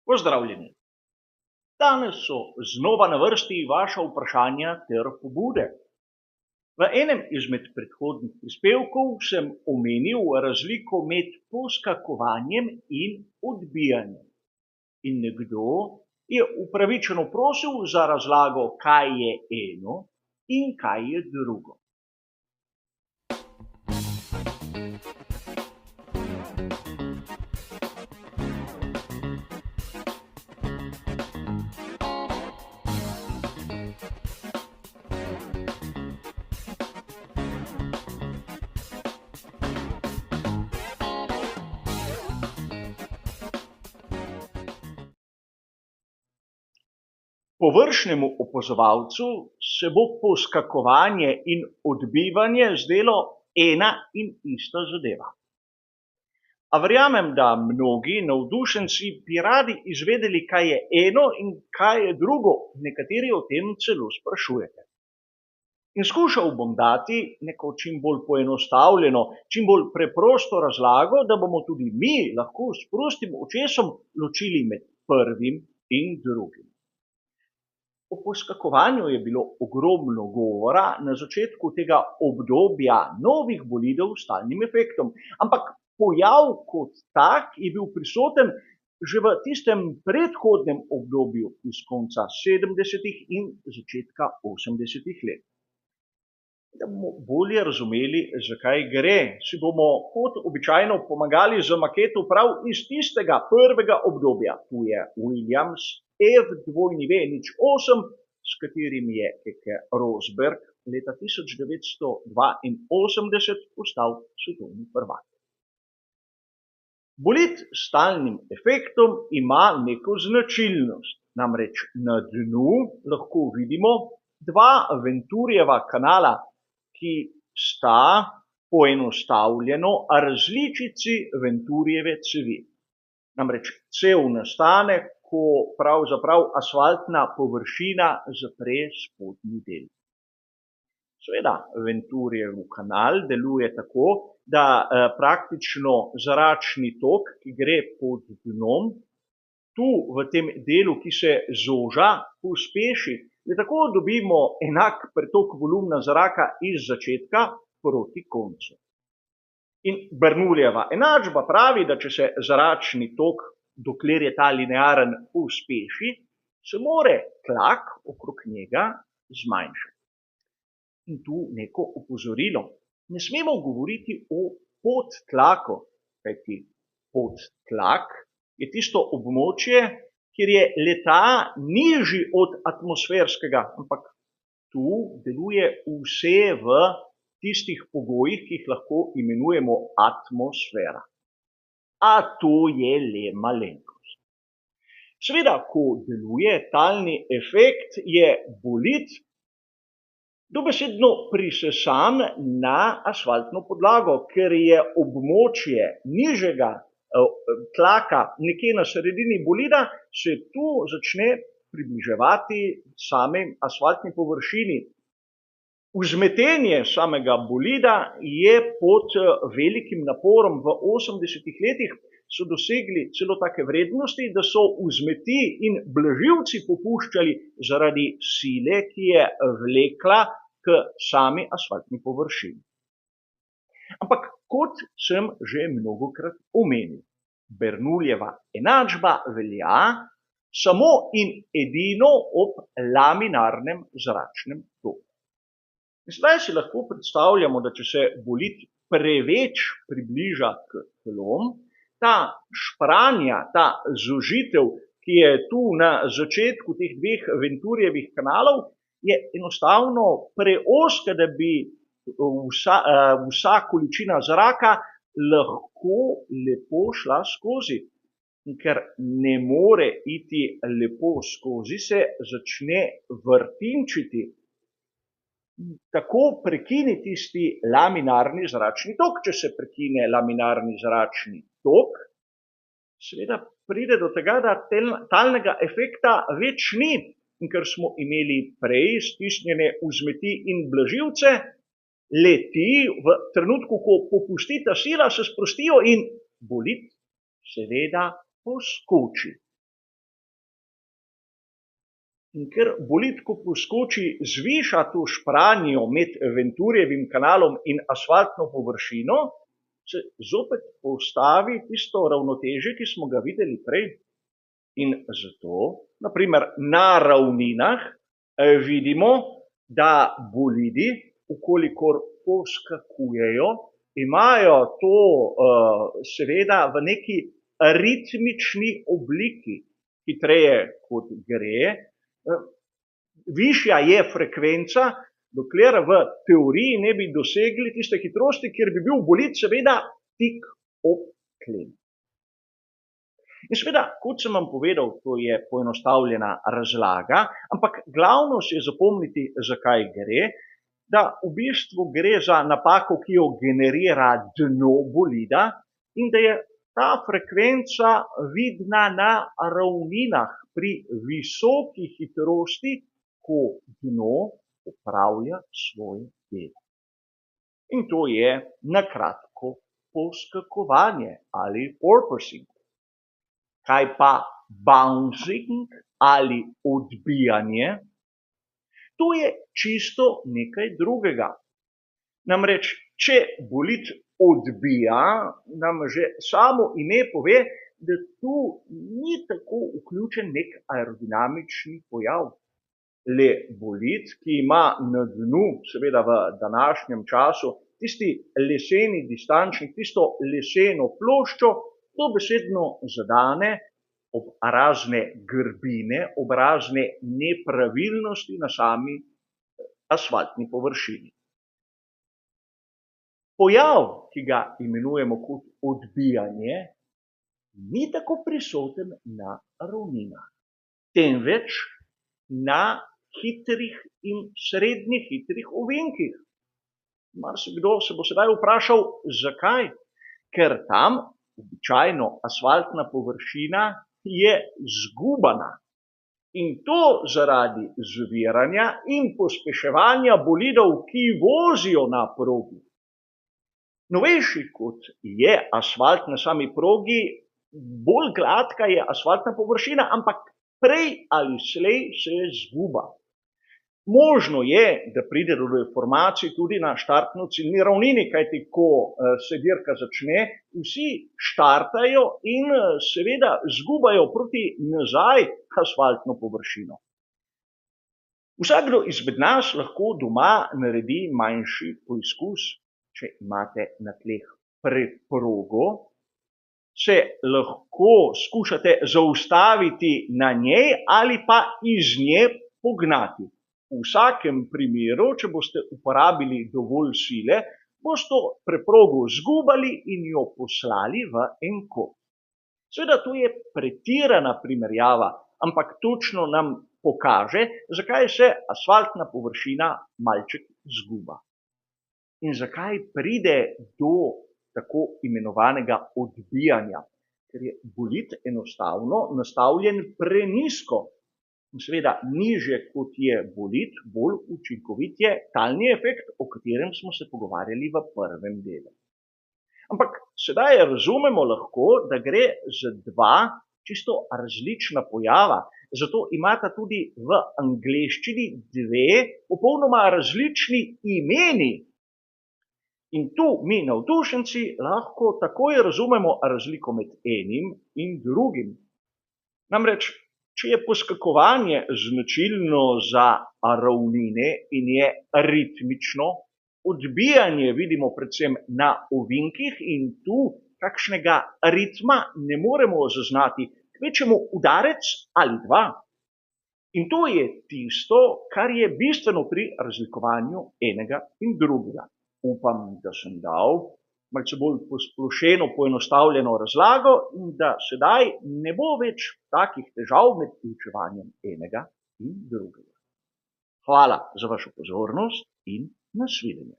Pozdravljeni. Danes so znova na vrsti vaša vprašanja ter pobude. V enem izmed predhodnih prispevkov sem omenil razliko med poskakovanjem in odbijanjem. In nekdo je upravičeno prosil za razlago, kaj je eno in kaj je drugo. Površnemu opazovalcu se bo poskakovanje in odbivanje zdelo ena in ista zadeva. A verjamem, da mnogi navdušenci bi radi izvedeli, kaj je eno in kaj je drugo, nekateri o tem celo sprašujete. In skušal bom dati neko čim bolj poenostavljeno, čim bolj preprosto razlago, da bomo tudi mi lahko s prostim očesom ločili med prvim in drugim. O poskakovanju je bilo ogromno govora na začetku tega obdobja novih bolidov s stalnim efektom, ampak pojav kot tak je bil prisoten že v tistem predhodnem obdobju iz konca 70. in začetka 80. let. Da bomo bolje razumeli, zakaj gre, si bomo kot običajno pomagali z maketo prav iz tistega prvega obdobja. Tu je Williams F208, s katerim je Keke Rosberg leta 1982 postal svetovni prvak. Bolid s stalnim efektom ima neko značilnost, namreč na dnu lahko vidimo dva Venturijeva kanala, ki sta poenostavljeno različici Venturijeve cevi. Namreč cev nastane, ko pravzaprav asfaltna površina zapre spodnji del. Seveda, Venturijev kanal deluje tako, da praktično zračni tok, ki gre pod dnom, tu v tem delu, ki se zoža, pospeši, da tako dobimo enak pretok volumna zraka iz začetka proti koncu. In Bernoullijeva enačba pravi, da če se zračni tok, dokler je ta linearen, pospeši, se more tlak okrog njega zmanjšati. In tu neko opozorilo. Ne smemo govoriti o podtlaku, kajti podtlak je tisto območje, kjer je leta nižji od atmosferskega, ampak tu deluje vse v tistih pogojih, ki jih lahko imenujemo atmosfera. A to je le malenkost. Seveda, ko deluje talni efekt, je bolid dobesedno prisesan na asfaltno podlago, ker je območje nižjega tlaka nekje na sredini bolida, se tu začne približevati sami asfaltni površini. Vzmetenje samega bolida je pod velikim naporom. V 80. letih so dosegli celo take vrednosti, da so vzmeti in blažilci popuščali zaradi sile, ki je vlekla k sami asfaltni površini. Ampak kot sem že mnogokrat omenil, Bernoullijeva enačba velja samo in edino ob laminarnem zračnem toku. Zdaj si lahko predstavljamo, da če se bolid preveč približa k tlom, ta špranja, ta zožitev, ki je tu na začetku teh dveh Venturijevih kanalov, je enostavno preozka, da bi vsa količina zraka lahko lepo šla skozi. In ker ne more iti lepo skozi, se začne vrtinčiti. Tako prekine tisti laminarni zračni tok. Če se prekine laminarni zračni tok, seveda pride do tega, da talnega efekta več ni. In ker smo imeli prej stisnjene vzmeti in blažilce, leti v trenutku, ko popusti ta sila, se sprostijo in bolid seveda poskoči. In ker bolid, ko poskoči, zviša to špranjo med Venturjevim kanalom in asfaltno površino, se zopet postavi tisto ravnotežje, ki smo ga videli prej. In zato, naprimer, na ravninah vidimo, da bolidi, ukolikor poskakujejo, imajo to seveda v neki ritmični obliki, hitreje kot gre. Višja je frekvenca, dokler v teoriji ne bi dosegli tiste hitrosti, kjer bi bil bolid seveda tik ob kleni. In seveda, kot sem vam povedal, to je poenostavljena razlaga, ampak glavno si je zapomniti, zakaj gre, da v bistvu gre za napako, ki jo generira dno bolida in da je ta frekvenca vidna na ravninah pri visoki hitrosti, ko dno opravlja svoje delo. In to je na kratko poskakovanje ali porpoising. Kaj pa bouncing ali odbijanje? To je čisto nekaj drugega. Namreč, če bolid odbija, nam že samo ime pove, da tu ni tako vključen nek aerodinamični pojav. Le bolid, ki ima na dnu, seveda v današnjem času, tisti leseni distančnik, tisto leseno ploščo, dobesedno zadane ob razne grbine, ob razne nepravilnosti na sami asfaltni površini. Pojav, ki ga imenujemo kot odbijanje, ni tako prisoten na ravninah, temveč na hitrih in srednje hitrih ovinkih. Marsikdo se bo sedaj vprašal, zakaj? Ker tam običajno asfaltna površina je zgubana. In to zaradi zviranja in pospeševanja bolidov, ki vozijo na progi. Novejši kot je asfalt na sami progi, bolj gladka je asfaltna površina, ampak prej ali slej se zguba. Možno je, da pride do deformacij tudi na štartno-ciljni ravnini, kajti ko se dirka začne, vsi štartajo in seveda zgubajo proti nazaj asfaltno površino. Vsakdo izmed nas lahko doma naredi manjši poizkus. Če imate na tleh preprogo, se lahko skušate zaustaviti na njej ali pa iz nje pognati. V vsakem primeru, če boste uporabili dovolj sile, boste preprogo zgubali in jo poslali v en kot. Seveda to je pretirana primerjava, ampak točno nam pokaže, zakaj se asfaltna površina malček zguba. In zakaj pride do tako imenovanega odbijanja? Ker je bolid enostavno nastavljen prenizko. In seveda, nižje kot je bolid, bolj učinkovit je talni efekt, o katerem smo se pogovarjali v prvem delu. Ampak sedaj razumemo lahko, da gre za dva čisto različna pojava. Zato imata tudi v angleščini dve popolnoma različni imeni. In tu mi navdušenci lahko takoj razumemo razliko med enim in drugim. Namreč, če je poskakovanje značilno za ravnine in je ritmično, odbijanje vidimo predvsem na ovinkih in tu kakšnega ritma ne moremo zaznati, kvečjemu udarec ali dva. In to je tisto, kar je bistveno pri razlikovanju enega in drugega. Upam, da sem dal malce bolj posplošeno, poenostavljeno razlago in da sedaj ne bo več takih težav med poučevanjem enega in drugega. Hvala za vašo pozornost in nasvidenje.